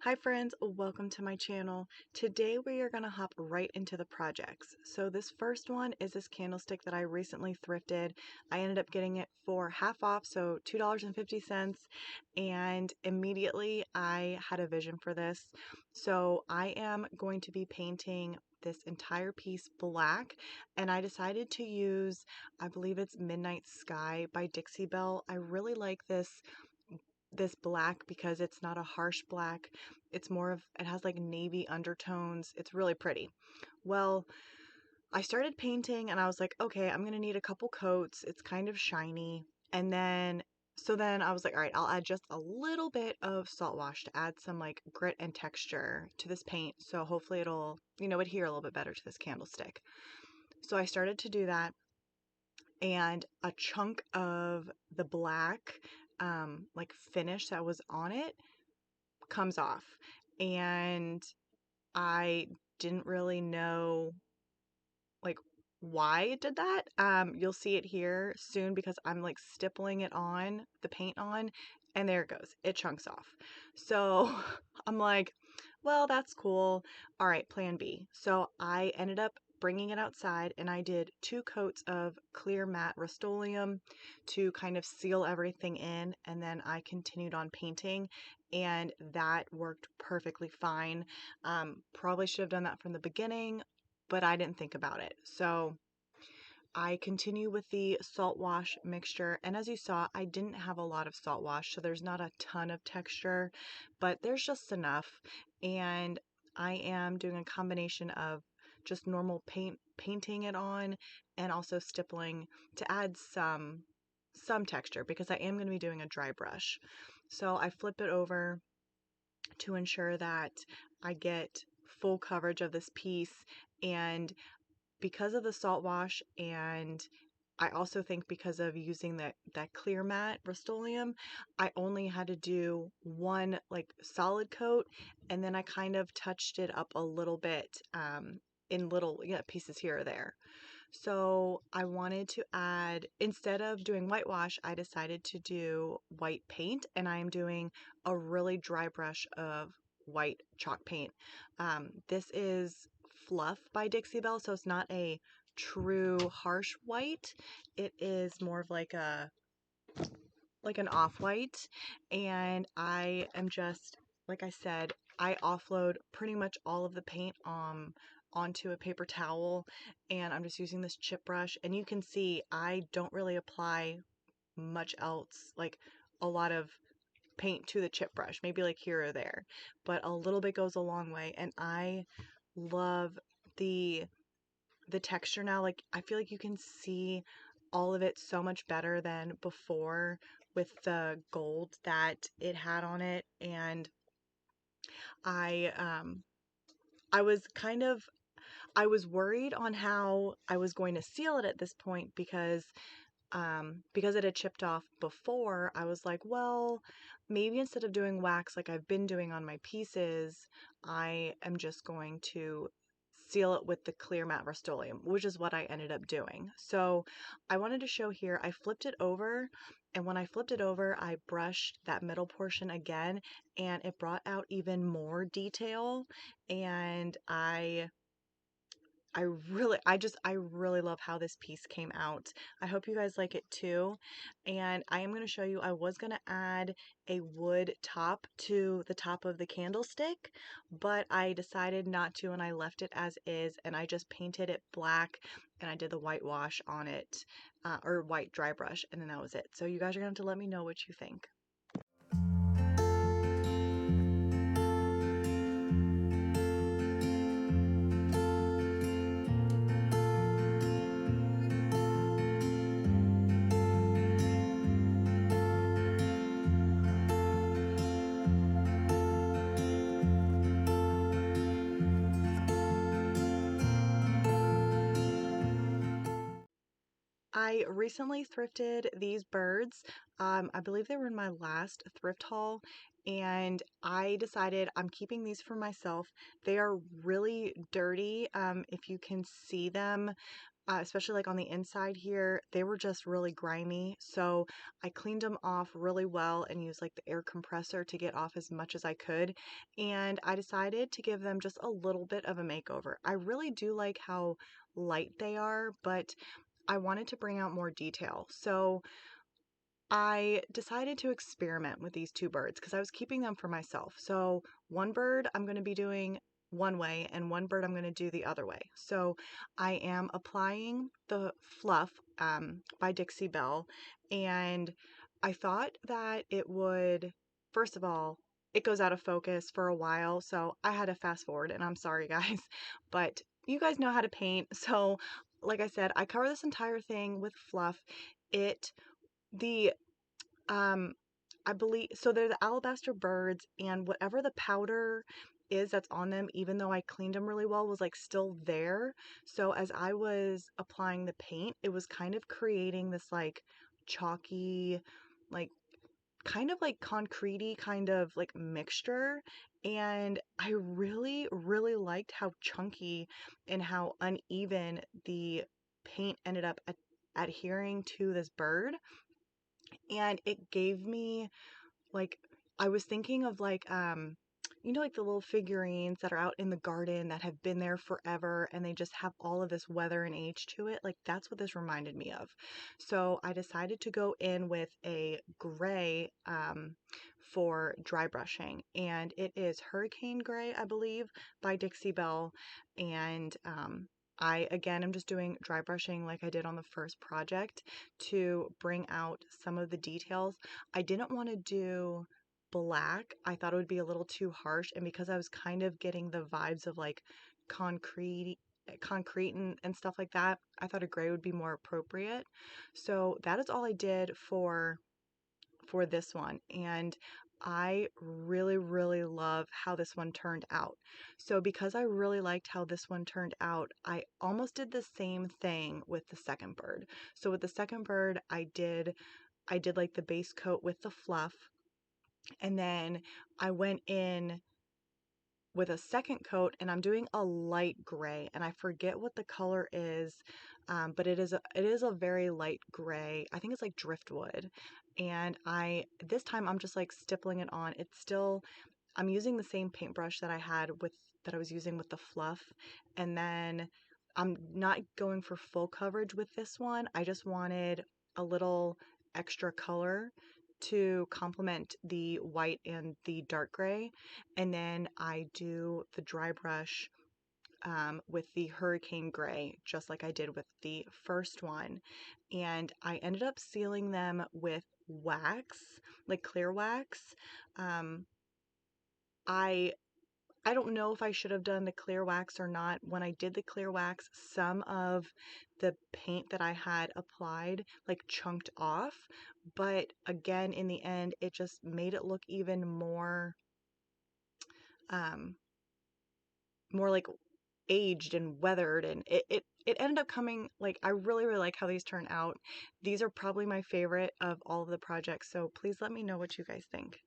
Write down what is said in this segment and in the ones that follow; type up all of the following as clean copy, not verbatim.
Hi friends, welcome to my channel. Today we are going to hop right into the projects. So this first one is this candlestick that I recently thrifted. I ended up getting it for half off, so $2.50, and immediately I had a vision for this. So I am going to be painting this entire piece black, and I decided to use, I believe it's Midnight Sky by Dixie Belle. I really like this black because it's not a harsh black. It's more of, it has like navy undertones. It's really pretty. Well, I started painting and I was like, okay, I'm gonna need a couple coats. It's kind of shiny. And then I was like, all right, I'll add just a little bit of salt wash to add some like grit and texture to this paint. So hopefully it'll, adhere a little bit better to this candlestick. So I started to do that, and a chunk of the black like finish that was on it comes off, and I didn't really know like why it did that. You'll see it here soon because I'm like stippling it on the paint on, and there it goes, it chunks off. So I'm like, well, that's cool. All right, plan B. So I ended up bringing it outside, and I did 2 coats of clear matte Rust-Oleum to kind of seal everything in, and then I continued on painting, and that worked perfectly fine. Probably should have done that from the beginning, but I didn't think about it. So I continue with the salt wash mixture, and as you saw, I didn't have a lot of salt wash, so there's not a ton of texture, but there's just enough. And I am doing a combination of just normal painting it on, and also stippling to add some texture, because I am going to be doing a dry brush. So I flip it over to ensure that I get full coverage of this piece, and because of the salt wash, and I also think because of using that clear matte Rust-Oleum, I only had to do one like solid coat, and then I kind of touched it up a little bit in little pieces here or there. So I wanted to add, instead of doing whitewash, I decided to do white paint, and I am doing a really dry brush of white chalk paint. This is Fluff by Dixie Belle, so it's not a true harsh white. It is more of like an off-white, and I am just, like I said, I offload pretty much all of the paint onto a paper towel, and I'm just using this chip brush, and you can see I don't really apply much else, like a lot of paint to the chip brush, maybe like here or there, but a little bit goes a long way. And I love the texture now. Like, I feel like you can see all of it so much better than before with the gold that it had on it. And I I was kind of I was worried on how I was going to seal it at this point, because it had chipped off before. I was like, well, maybe instead of doing wax like I've been doing on my pieces, I am just going to seal it with the clear matte Rust-Oleum, which is what I ended up doing. So I wanted to show here, I flipped it over, and when I flipped it over, I brushed that middle portion again, and it brought out even more detail. And I really love how this piece came out. I hope you guys like it too. And I am going to show you, I was going to add a wood top to the top of the candlestick, but I decided not to, and I left it as is, and I just painted it black, and I did the whitewash on it, or white dry brush, and then that was it. So you guys are going to have to let me know what you think. I recently thrifted these birds. I believe they were in my last thrift haul, and I decided I'm keeping these for myself. They are really dirty. If you can see them, especially like on the inside here, they were just really grimy. So I cleaned them off really well and used like the air compressor to get off as much as I could. And I decided to give them just a little bit of a makeover. I really do like how light they are, but I wanted to bring out more detail. So I decided to experiment with these two birds because I was keeping them for myself. So one bird I'm going to be doing one way and one bird I'm going to do the other way. So I am applying the fluff by Dixie Belle, and I thought that it would, first of all, it goes out of focus for a while, so I had to fast forward, and I'm sorry guys, but you guys know how to paint. So like I said, I cover this entire thing with fluff. It the I believe so they're the alabaster birds, and whatever the powder is that's on them, even though I cleaned them really well, was like still there. So as I was applying the paint, it was kind of creating this like chalky, like kind of like concretey kind of like mixture. And I really, really liked how chunky and how uneven the paint ended up adhering to this bird. And it gave me like, I was thinking of like like the little figurines that are out in the garden that have been there forever and they just have all of this weather and age to it. Like that's what this reminded me of. So I decided to go in with a gray for dry brushing, and it is Hurricane Gray, I believe, by Dixie Belle. And I again am just doing dry brushing like I did on the first project to bring out some of the details. I didn't want to do black. I thought it would be a little too harsh, and because I was kind of getting the vibes of like concrete and stuff like that, I thought a gray would be more appropriate. So that is all I did for this one, and I really, really love how this one turned out. So because I really liked how this one turned out, I almost did the same thing with the second bird. So with the second bird, I did like the base coat with the fluff, and then I went in with a second coat, and I'm doing a light gray, and I forget what the color is, but it is a very light gray. I think it's like driftwood. And this time I'm just like stippling it on. I'm using the same paintbrush that I was using with the fluff, and then I'm not going for full coverage with this one. I just wanted a little extra color to complement the white and the dark gray. And then I do the dry brush with the Hurricane Gray, just like I did with the first one. And I ended up sealing them with wax, like clear wax. Um, I I don't know if I should have done the clear wax or not. When I did the clear wax, some of the paint that I had applied like chunked off, but again, in the end, it just made it look even um, more like aged and weathered, and it ended up coming like I really, really like how these turn out. These are probably my favorite of all of the projects, so please let me know what you guys think.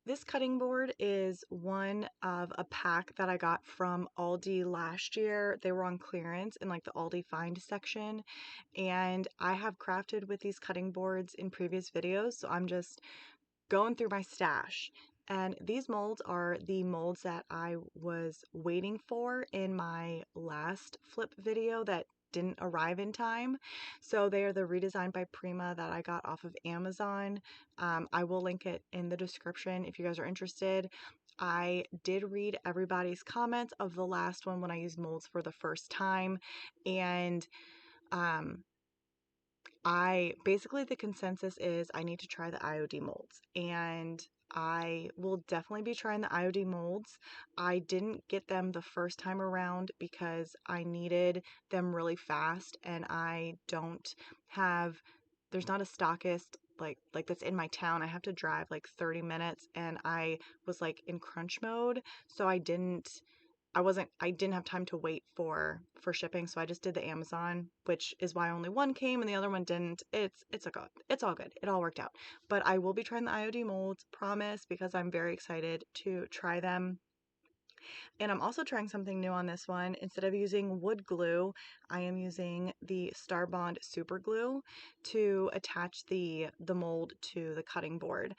This cutting board is one of a pack that I got from Aldi last year. They were on clearance in like the Aldi find section, and I have crafted with these cutting boards in previous videos, so I'm just going through my stash. And these molds are the molds that I was waiting for in my last flip video that didn't arrive in time. So they are the redesigned by Prima that I got off of Amazon. I will link it in the description if you guys are interested. I did read everybody's comments of the last one when I used molds for the first time, and um, I basically the consensus is I need to try the IOD molds, and I will definitely be trying the IOD molds. I didn't get them the first time around because I needed them really fast, and I don't have, there's not a stockist that's in my town. I have to drive like 30 minutes, and I was like in crunch mode, so I didn't have time to wait for shipping, so I just did the Amazon, which is why only one came and the other one didn't. It's all good. It all worked out. But I will be trying the IOD molds, promise, because I'm very excited to try them. And I'm also trying something new on this one. Instead of using wood glue, I am using the Star Bond super glue to attach the mold to the cutting board.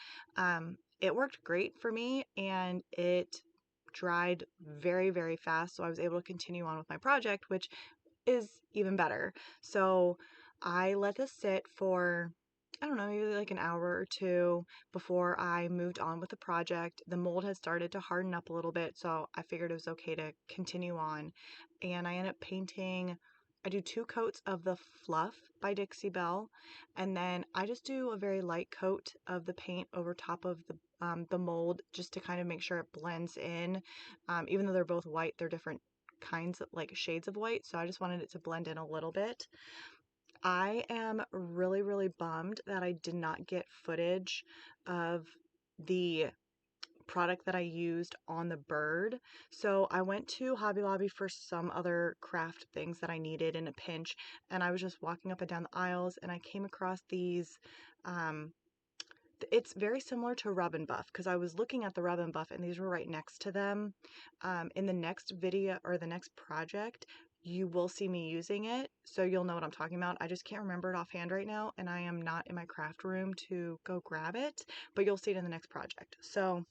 It worked great for me, and it dried very, very fast, so I was able to continue on with my project, which is even better. So I let this sit for, I don't know, maybe like an hour or two before I moved on with the project. The mold had started to harden up a little bit, so I figured it was okay to continue on. And I ended up painting, I do 2 coats of the Fluff by Dixie Belle, and then I just do a very light coat of the paint over top of the mold, just to kind of make sure it blends in. Even though they're both white, they're different kinds of like shades of white, so I just wanted it to blend in a little bit. I am really, really bummed that I did not get footage of the product that I used on the bird. So I went to Hobby Lobby for some other craft things that I needed in a pinch, and I was just walking up and down the aisles, and I came across these. um, it's very similar to Rub and Buff, because I was looking at the Rub and Buff and these were right next to them. In the next video or the next project, you will see me using it, so you'll know what I'm talking about. I just can't remember it offhand right now, and I am not in my craft room to go grab it, but you'll see it in the next project. So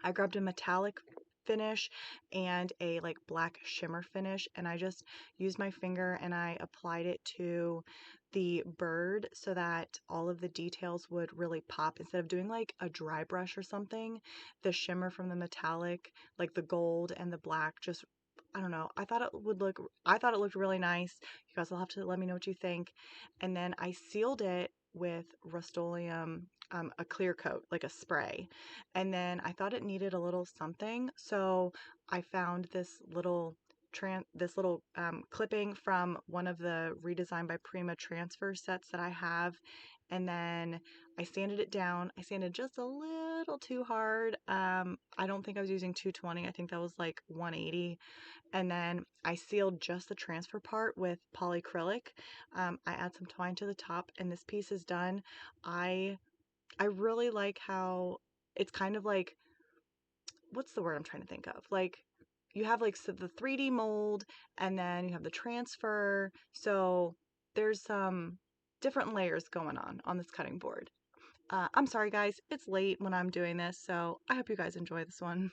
I grabbed a metallic finish and a like black shimmer finish, and I just used my finger and I applied it to the bird so that all of the details would really pop. Instead of doing like a dry brush or something, the shimmer from the metallic, like the gold and the black, just, I don't know, I thought it looked really nice. You guys will have to let me know what you think. And then I sealed it with Rust-Oleum, a clear coat, like a spray. And then I thought it needed a little something, so I found this little clipping from one of the Redesigned by Prima transfer sets that I have, and then I sanded it down. I sanded just a little too hard. I don't think I was using 220. I think that was like 180. And then I sealed just the transfer part with polyacrylic. I add some twine to the top, and this piece is done. I really like how it's kind of like, what's the word I'm trying to think of? Like, you have like the 3D mold, and then you have the transfer. So there's some different layers going on this cutting board. I'm sorry, guys, it's late when I'm doing this, so I hope you guys enjoy this one.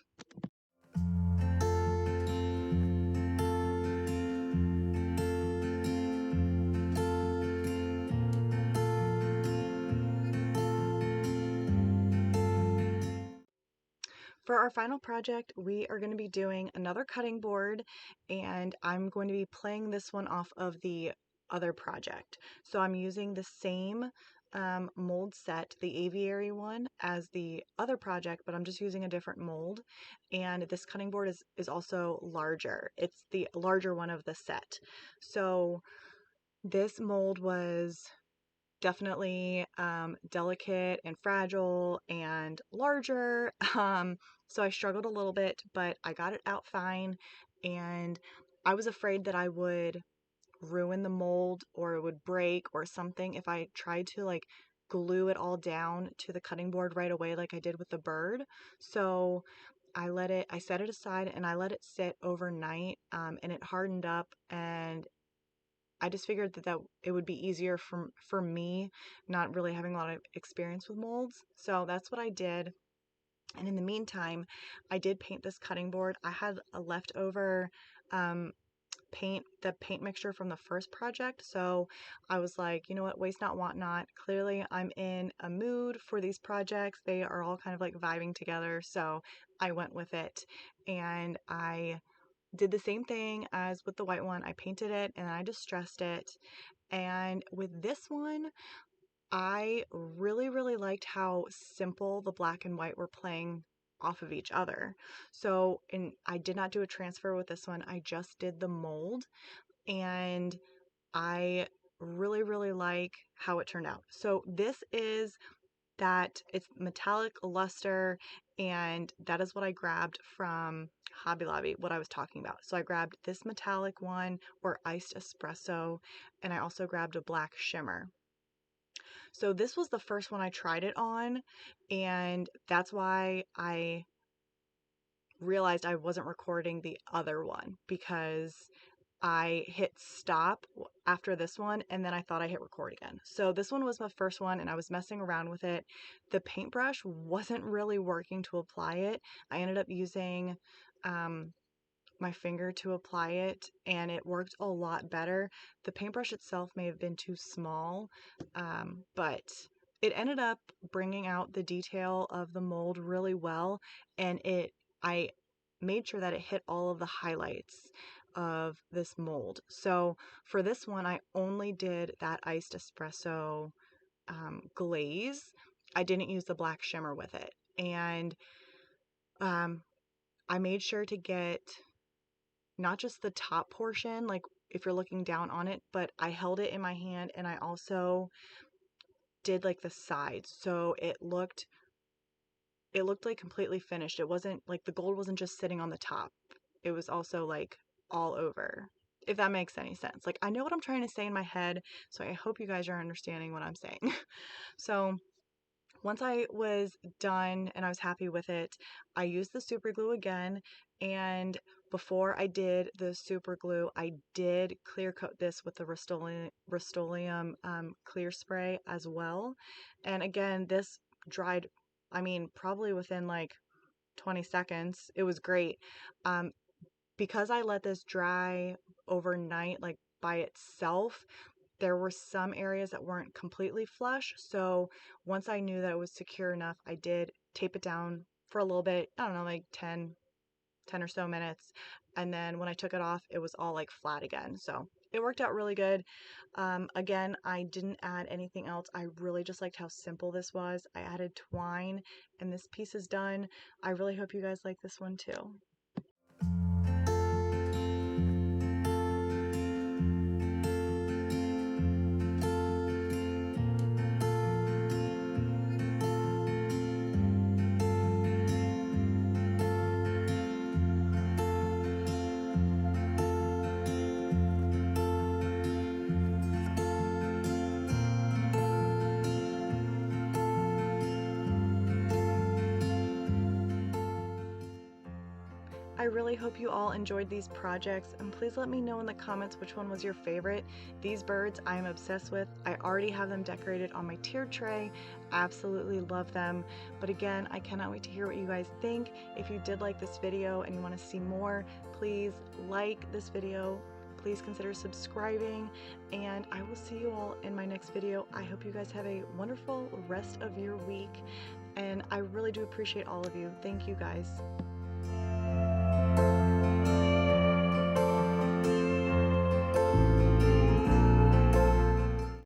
For our final project, we are going to be doing another cutting board, and I'm going to be playing this one off of the other project. So I'm using the same mold set, the aviary one, as the other project, but I'm just using a different mold. And this cutting board is also larger. It's the larger one of the set. So this mold was definitely delicate and fragile and larger. So I struggled a little bit, but I got it out fine. And I was afraid that I would ruin the mold or it would break or something if I tried to like glue it all down to the cutting board right away like I did with the bird. So I set it aside and I let it sit overnight, and it hardened up, and I just figured that it would be easier for me, not really having a lot of experience with molds. So that's what I did. And in the meantime, I did paint this cutting board. I had a leftover um, the paint mixture from the first project. So I was like, you know what, waste not, want not. Clearly, I'm in a mood for these projects. They are all kind of like vibing together. So I went with it, and I did the same thing as with the white one. I painted it and I distressed it. And with this one, I really, really liked how simple the black and white were playing off of each other. So, and I did not do a transfer with this one. I just did the mold, and I really like how it turned out. So this is that it's metallic luster, and that is what I grabbed from Hobby Lobby, what I was talking about. So I grabbed this metallic one, or iced espresso, and I also grabbed a black shimmer. So this was the first one I tried it on, and that's why I realized I wasn't recording the other one, because I hit stop after this one, and then I thought I hit record again. So this one was my first one, and I was messing around with it. The paintbrush wasn't really working to apply it. I ended up using my finger to apply it, and it worked a lot better. The paintbrush itself may have been too small, but it ended up bringing out the detail of the mold really well, and I made sure that it hit all of the highlights of this mold. So for this one, I only did that iced espresso glaze. I didn't use the black shimmer with it, and I made sure to get not just the top portion, like if you're looking down on it, but I held it in my hand, and I also did like the sides. So it looked like completely finished. It wasn't like the gold wasn't just sitting on the top. It was also like all over. If that makes any sense. Like, I know what I'm trying to say in my head, so I hope you guys are understanding what I'm saying. So once I was done and I was happy with it, I used the super glue again, and before I did the super glue, I did clear coat this with the Rust-Oleum clear spray as well. And again, this dried, I mean, probably within like 20 seconds. It was great. Um, because I let this dry overnight, like by itself, there were some areas that weren't completely flush. So once I knew that it was secure enough, I did tape it down for a little bit. I don't know, like 10 or so minutes. And then when I took it off, it was all like flat again. So it worked out really good. Again, I didn't add anything else. I really just liked how simple this was. I added twine, and this piece is done. I really hope you guys like this one too. I really hope you all enjoyed these projects, and please let me know in the comments which one was your favorite. These birds I am obsessed with. I already have them decorated on my tiered tray. Absolutely love them. But again, I cannot wait to hear what you guys think. If you did like this video and you want to see more, please like this video. Please consider subscribing, and I will see you all in my next video. I hope you guys have a wonderful rest of your week, and I really do appreciate all of you. Thank you guys.